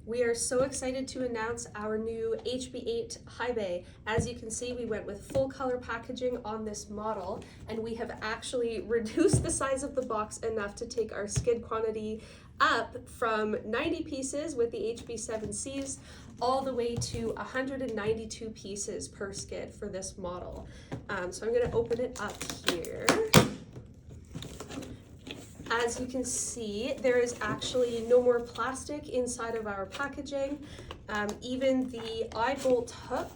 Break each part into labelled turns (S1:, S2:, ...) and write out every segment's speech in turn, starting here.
S1: We are so excited to announce our new HB8 High Bay. As you can see, we went with full color packaging on this model, and we have actually reduced the size of the box enough to take our skid quantity up from 90 pieces with the HB7Cs all the way to 192 pieces per skid for this model. So I'm going to open it up here. As you can see, there is actually no more plastic inside of our packaging. Even the eye bolt hook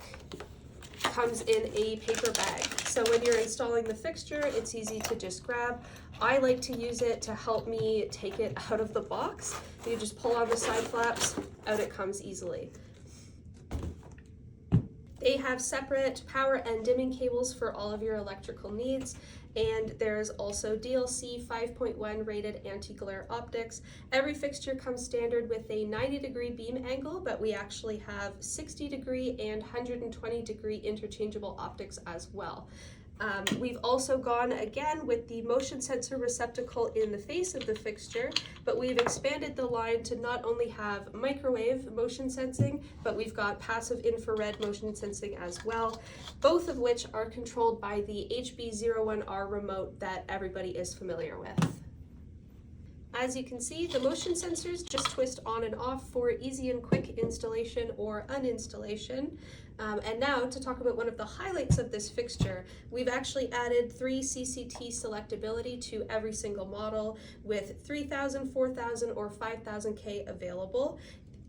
S1: comes in a paper bag. So when you're installing the fixture, it's easy to just grab. I like to use it to help me take it out of the box. You just pull on the side flaps, out it comes easily. They have separate power and dimming cables for all of your electrical needs, and there's also DLC 5.1 rated anti-glare optics. Every fixture comes standard with a 90-degree beam angle, but we actually have 60-degree and 120-degree interchangeable optics as well. We've also gone again with the motion sensor receptacle in the face of the fixture, but we've expanded the line to not only have microwave motion sensing, but we've got passive infrared motion sensing as well, both of which are controlled by the HB01R remote that everybody is familiar with. As you can see, the motion sensors just twist on and off for easy and quick installation or uninstallation. And now to talk about one of the highlights of this fixture, we've actually added 3 CCT selectability to every single model with 3000, 4000, or 5000K available.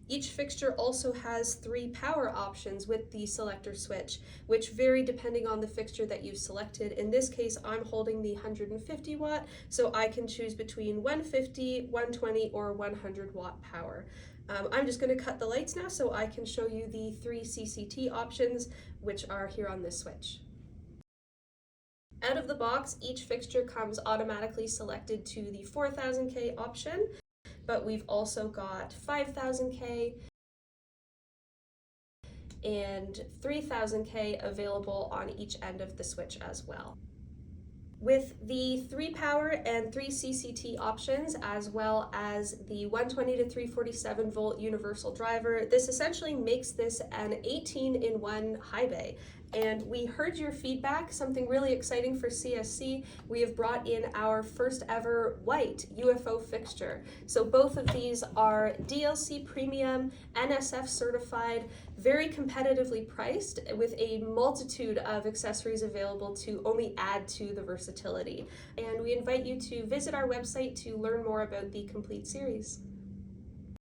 S1: Each fixture also has 3 power options with the selector switch, which vary depending on the fixture that you've selected. In this case, I'm holding the 150 watt, so I can choose between 150, 120, or 100 watt power. I'm just going to cut the lights now so I can show you the 3 CCT options, which are here on this switch. Out of the box, each fixture comes automatically selected to the 4000K option, but we've also got 5000K and 3000K available on each end of the switch as well. With the 3 power and 3 CCT options, as well as the 120 to 347 volt universal driver, this essentially makes this an 18-in-1 high bay. And we heard your feedback, something really exciting for CSC. We have brought in our first ever white UFO fixture. So both of these are DLC premium, NSF certified, very competitively priced with a multitude of accessories available to only add to the versatility. And we invite you to visit our website to learn more about the complete series.